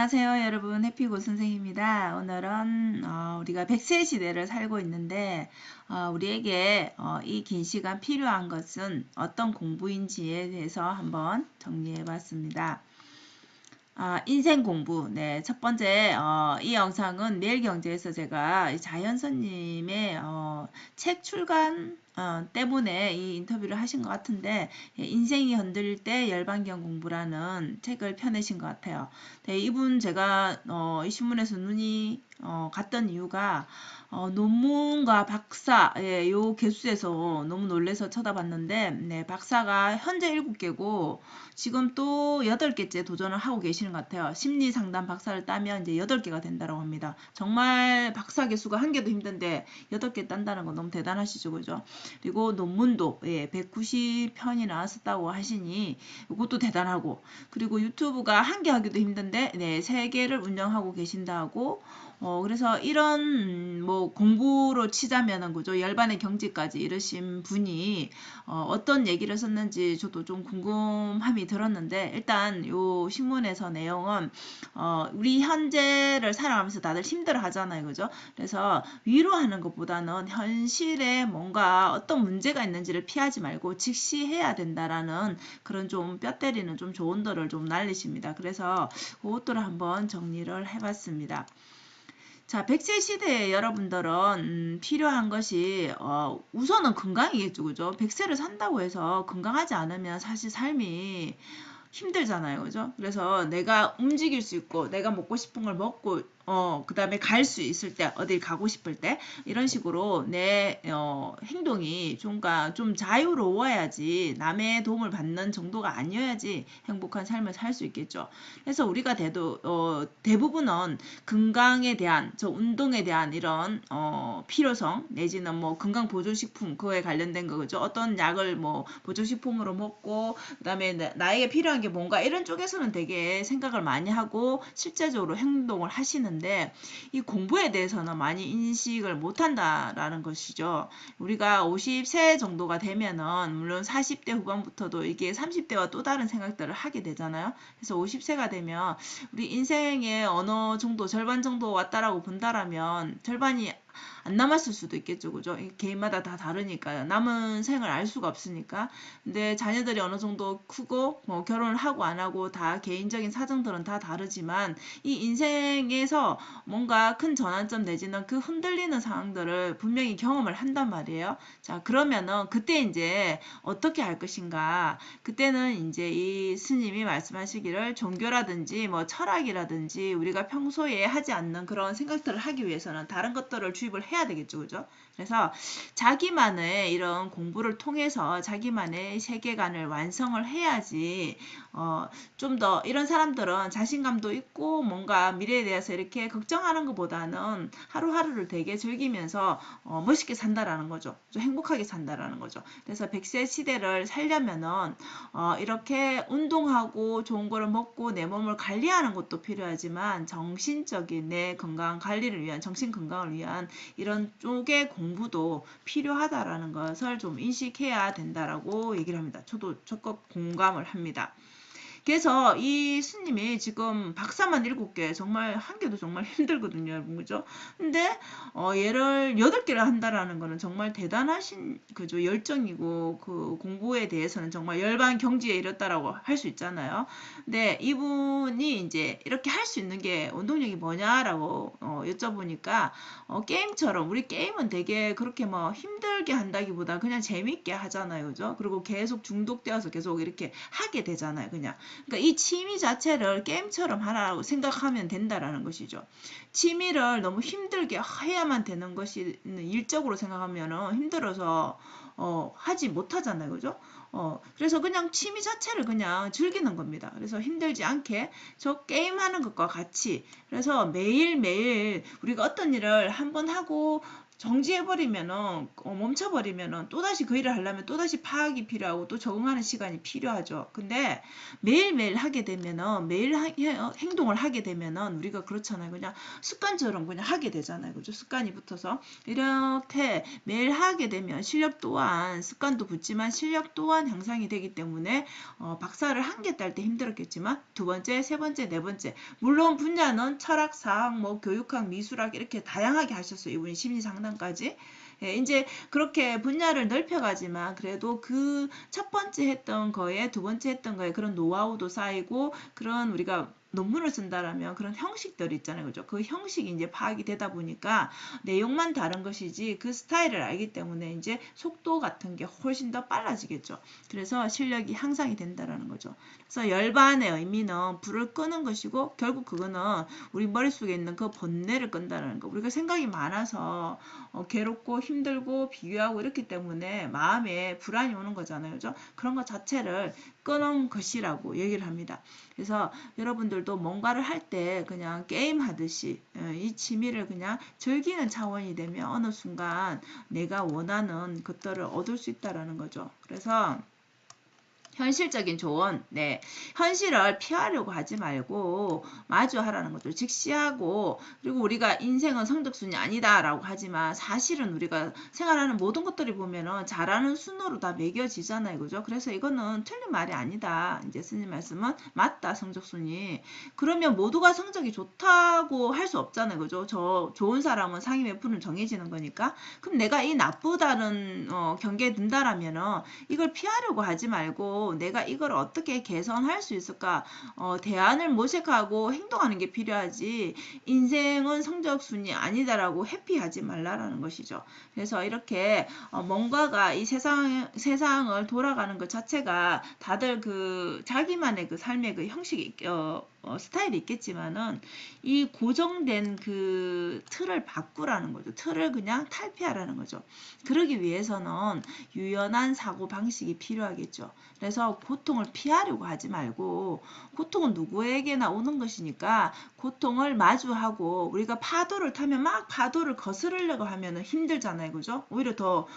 안녕하세요 여러분, 해피고 선생입니다. 오늘은 우리가 100세 시대를 살고 있는데 우리에게 이 긴 시간 필요한 것은 어떤 공부인지에 대해서 한번 정리해 봤습니다. 인생 공부. 네, 첫 번째, 이 영상은 매일경제에서 제가 자연선님의 책 출간 때문에 이 인터뷰를 하신 것 같은데, 인생이 흔들릴 때 열반경 공부라는 책을 펴내신 것 같아요. 네, 이분 제가 이 신문에서 눈이 갔던 이유가 논문과 박사, 요 개수에서 너무 놀래서 쳐다봤는데, 네, 박사가 현재 7개고, 지금 또 8개째 도전을 하고 계시는 것 같아요. 심리상담 박사를 따면 이제 8개가 된다고 합니다. 정말 박사 개수가 한 개도 힘든데 8개 딴다는 건 너무 대단하시죠, 그죠? 그리고 논문도 190편이 나왔었다고 하시니 이것도 대단하고, 그리고 유튜브가 한 개 하기도 힘든데 3개를 운영하고 계신다고. 그래서 이런 뭐 공부로 치자면은 그죠, 열반의 경지까지 이르신 분이 어떤 얘기를 썼는지 저도 좀 궁금함이 들었는데, 일단 요 신문에서 내용은 우리 현재를 살아가면서 다들 힘들어 하잖아요, 그죠? 그래서 위로하는 것보다는 현실에 뭔가 어떤 문제가 있는지를 피하지 말고 직시해야 된다라는 그런 좀 뼈 때리는 좀 조언들을 좀 날리십니다. 그래서 그것들을 한번 정리를 해봤습니다. 자, 100세 시대에 여러분들은 필요한 것이 우선은 건강이겠죠, 그죠? 100세를 산다고 해서 건강하지 않으면 사실 삶이 힘들잖아요, 그죠? 그래서 내가 움직일 수 있고 내가 먹고 싶은 걸 먹고 그 다음에 갈 수 있을 때, 어딜 가고 싶을 때, 이런 식으로 내 행동이 좀 자유로워야지, 남의 도움을 받는 정도가 아니어야지 행복한 삶을 살 수 있겠죠. 그래서 우리가 대부분은 건강에 대한, 운동에 대한 이런 필요성, 내지는 뭐 건강 보조식품, 그거에 관련된 거죠. 어떤 약을 뭐 보조식품으로 먹고, 그 다음에 나에게 필요한 게 뭔가, 이런 쪽에서는 되게 생각을 많이 하고 실제적으로 행동을 하시는데, 이 공부에 대해서는 많이 인식을 못한다라는 것이죠. 우리가 50세 정도가 되면은 물론 40대 후반부터도 이게 30대와 또 다른 생각들을 하게 되잖아요. 그래서 50세가 되면 우리 인생의 어느 정도 절반 정도 왔다라고 본다라면, 절반이 안 남았을 수도 있겠죠, 그죠? 개인마다 다 다르니까요. 남은 생을 알 수가 없으니까. 근데 자녀들이 어느 정도 크고 뭐 결혼을 하고 안 하고 다 개인적인 사정들은 다 다르지만, 이 인생에서 뭔가 큰 전환점 내지는 그 흔들리는 상황들을 분명히 경험을 한단 말이에요. 자, 그러면은 그때 이제 어떻게 할 것인가? 그때는 이제 이 스님이 말씀하시기를, 종교라든지 뭐 철학이라든지 우리가 평소에 하지 않는 그런 생각들을 하기 위해서는 다른 것들을 주입을 해야 되겠죠, 그죠? 그래서 자기만의 이런 공부를 통해서 자기만의 세계관을 완성을 해야지, 좀 더, 이런 사람들은 자신감도 있고 뭔가 미래에 대해서 이렇게 걱정하는 것보다는 하루하루를 되게 즐기면서 멋있게 산다라는 거죠. 좀 행복하게 산다라는 거죠. 그래서 100세 시대를 살려면은 이렇게 운동하고 좋은 거를 먹고 내 몸을 관리하는 것도 필요하지만, 정신적인 내 건강 관리를 위한, 정신 건강을 위한 이런 쪽의 공부도 필요하다라는 것을 좀 인식해야 된다라고 얘기를 합니다. 저도 적극 공감을 합니다. 그래서 이 스님이 지금 박사만 7개, 정말 한 개도 정말 힘들거든요, 여러분, 그죠? 근데 얘를 8개를 한다라는 거는 정말 대단하신, 그죠, 열정이고, 그 공부에 대해서는 정말 열반 경지에 이뤘다라고 할 수 있잖아요. 근데 이분이 이제 이렇게 할 수 있는 게 원동력이 뭐냐라고 여쭤보니까, 게임처럼, 우리 게임은 되게 그렇게 뭐 힘들게 한다기보다 그냥 재밌게 하잖아요, 그죠? 그리고 계속 중독되어서 계속 이렇게 하게 되잖아요, 그냥. 그러니까 이 취미 자체를 게임처럼 하라고 생각하면 된다라는 것이죠. 취미를 너무 힘들게 해야만 되는 것이, 일적으로 생각하면은 힘들어서 하지 못하잖아요, 그죠? 그래서 그냥 취미 자체를 그냥 즐기는 겁니다. 그래서 힘들지 않게 저 게임하는 것과 같이, 그래서 매일매일 우리가 어떤 일을 한번 하고 정지해버리면은 멈춰버리면은 또다시 그 일을 하려면 또다시 파악이 필요하고 또 적응하는 시간이 필요하죠. 근데 매일매일 하게 되면은 행동을 하게 되면은 우리가 그렇잖아요. 그냥 습관처럼 그냥 하게 되잖아요. 그죠? 습관이 붙어서 이렇게 매일 하게 되면 실력 또한 습관도 붙지만 실력 또한 향상이 되기 때문에 박사를 한 개 딸 때 힘들었겠지만 두 번째, 세 번째, 네 번째 물론 분야는 철학, 사학, 뭐 교육학, 미술학 이렇게 다양하게 하셨어요. 이분이 심리 상담까지. 예, 이제 그렇게 분야를 넓혀가지만 그래도 그 첫 번째 했던 거에 두 번째 했던 거에 그런 노하우도 쌓이고 그런 우리가 논문을 쓴다라면 그런 형식들이 있잖아요. 그죠? 그 형식이 이제 파악이 되다 보니까 내용만 다른 것이지 그 스타일을 알기 때문에 이제 속도 같은 게 훨씬 더 빨라지겠죠. 그래서 실력이 향상이 된다라는 거죠. 그래서 열반의 의미는 불을 끄는 것이고 결국 그거는 우리 머릿속에 있는 그 번뇌를 끈다는 거. 우리가 생각이 많아서 괴롭고 힘들고 비교하고 이렇기 때문에 마음에 불안이 오는 거잖아요. 그죠? 그런 것 자체를 끄는 것이라고 얘기를 합니다. 그래서 여러분들도 뭔가를 할 때 그냥 게임 하듯이 이 취미를 그냥 즐기는 차원이 되면 어느 순간 내가 원하는 것들을 얻을 수 있다라는 거죠. 그래서 현실적인 조언, 네. 현실을 피하려고 하지 말고 마주하라는 거죠. 직시하고 그리고 우리가 인생은 성적순이 아니다라고 하지만 사실은 우리가 생활하는 모든 것들이 보면은 잘하는 순으로 다 매겨지잖아요. 그죠? 그래서 이거는 틀린 말이 아니다. 이제 스님 말씀은 맞다. 성적순이. 그러면 모두가 성적이 좋다고 할 수 없잖아요. 그죠? 저 좋은 사람은 상위 몇 프로는 정해지는 거니까. 그럼 내가 이 나쁘다는 경계에 든다라면은 이걸 피하려고 하지 말고 내가 이걸 어떻게 개선할 수 있을까 대안을 모색하고 행동하는 게 필요하지 인생은 성적순이 아니다라고 회피하지 말라라는 것이죠. 그래서 이렇게 뭔가가 이 세상을 돌아가는 것 자체가 다들 그 자기만의 그 삶의 그 형식이 스타일이 있겠지만은 이 고정된 그 틀을 바꾸라는 거죠. 틀을 그냥 탈피하라는 거죠. 그러기 위해서는 유연한 사고 방식이 필요하겠죠. 그래서 고통을 피하려고 하지 말고 고통은 누구에게나 오는 것이니까 고통을 마주하고 우리가 파도를 타면 막 파도를 거스르려고 하면 힘들잖아요. 그죠? 오히려 더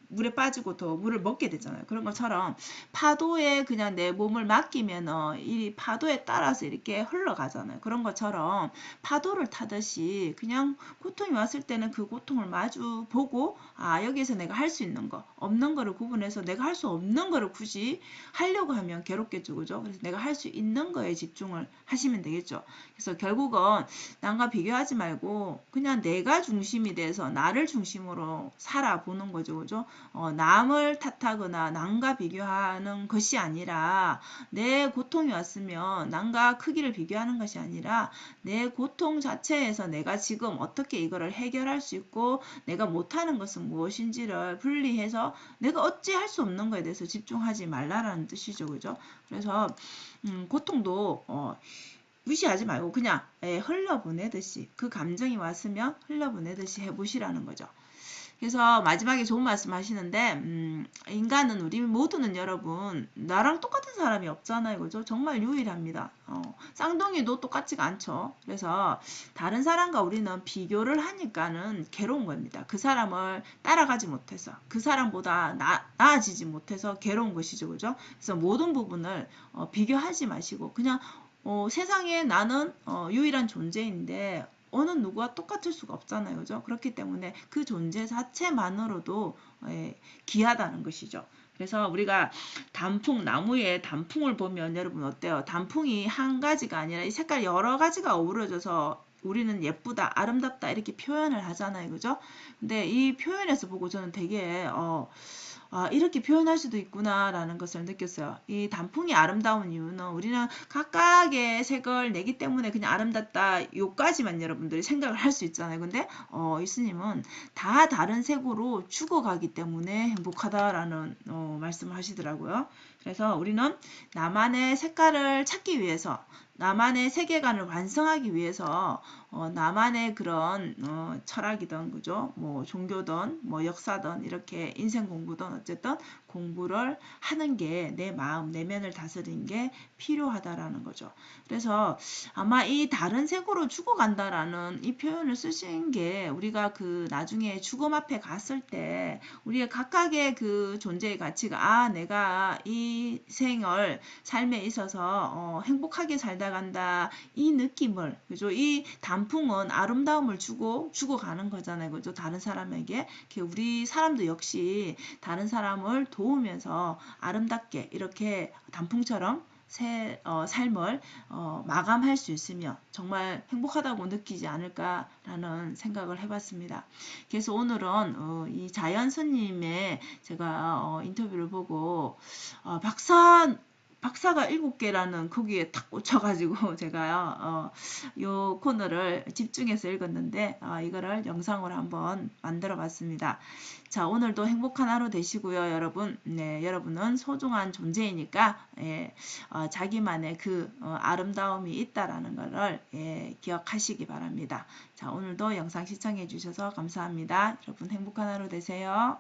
물에 빠지고 더 물을 먹게 되잖아요. 그런 것처럼 파도에 그냥 내 몸을 맡기면 이 파도에 따라서 이렇게 흘러가잖아요. 그런 것처럼 파도를 타듯이 그냥 고통이 왔을 때는 그 고통을 마주 보고 여기에서 내가 할 수 있는 거 없는 거를 구분해서 내가 할 수 없는 거를 굳이 하려고 하면 괴롭겠죠. 그죠? 그래서 내가 할 수 있는 거에 집중을 하시면 되겠죠. 그래서 결국은 남과 비교하지 말고 그냥 내가 중심이 돼서 나를 중심으로 살아보는 거죠. 그죠? 남을 탓하거나 남과 비교하는 것이 아니라 내 고통이 왔으면 남과 크기를 비교하는 것이 아니라 내 고통 자체에서 내가 지금 어떻게 이거를 해결할 수 있고 내가 못하는 것은 무엇인지를 분리해서 내가 어찌 할 수 없는 거에 대해서 집중하지 말라라는 뜻이죠. 그죠? 그래서 고통도 무시하지 말고 그냥 흘려보내듯이 그 감정이 왔으면 흘려보내듯이 해보시라는 거죠. 그래서 마지막에 좋은 말씀 하시는데 인간은 우리 모두는 여러분 나랑 똑같은 사람이 없잖아요. 그죠? 정말 유일합니다. 쌍둥이도 똑같지가 않죠. 그래서 다른 사람과 우리는 비교를 하니까는 괴로운 겁니다. 그 사람을 따라가지 못해서 그 사람보다 나아지지 못해서 괴로운 것이죠. 그죠? 그래서 모든 부분을 비교하지 마시고 그냥 세상에 나는 유일한 존재인데 어느 누구와 똑같을 수가 없잖아요. 그죠? 그렇기 때문에 그 존재 자체만으로도 귀하다는 것이죠. 그래서 우리가 나무의 단풍을 보면 여러분 어때요? 단풍이 한 가지가 아니라 이 색깔 여러 가지가 어우러져서 우리는 예쁘다, 아름답다 이렇게 표현을 하잖아요. 그죠? 근데 이 표현에서 보고 저는 되게 이렇게 표현할 수도 있구나라는 것을 느꼈어요. 이 단풍이 아름다운 이유는 우리는 각각의 색을 내기 때문에 그냥 아름답다 요까지만 여러분들이 생각을 할 수 있잖아요. 근데 이 스님은 다 다른 색으로 죽어가기 때문에 행복하다라는 말씀을 하시더라고요. 그래서 우리는 나만의 색깔을 찾기 위해서 나만의 세계관을 완성하기 위해서 나만의 그런 철학이든 그죠? 뭐 종교든 뭐 역사든 이렇게 인생 공부든 어쨌든 공부를 하는 게 내 마음, 내면을 다스리는 게 필요하다라는 거죠. 그래서 아마 이 다른 색으로 죽어간다라는 이 표현을 쓰신 게 우리가 그 나중에 죽음 앞에 갔을 때 우리의 각각의 그 존재의 가치가 내가 이 생을 삶에 있어서 행복하게 살다 간다 이 느낌을 그죠? 이 단풍은 아름다움을 주고 죽어가는 거잖아요. 그죠? 다른 사람에게 우리 사람도 역시 다른 사람을 도우면서 아름답게 이렇게 단풍처럼 삶을 마감할 수 있으면 정말 행복하다고 느끼지 않을까라는 생각을 해봤습니다. 그래서 오늘은 이 자연 스님의 제가 인터뷰를 보고 박사가 7개라는 거기에 탁 꽂혀가지고 제가요, 요 코너를 집중해서 읽었는데, 이거를 영상으로 한번 만들어 봤습니다. 자, 오늘도 행복한 하루 되시고요, 여러분. 네, 여러분은 소중한 존재이니까, 예, 자기만의 그 아름다움이 있다라는 거를 예, 기억하시기 바랍니다. 자, 오늘도 영상 시청해 주셔서 감사합니다. 여러분 행복한 하루 되세요.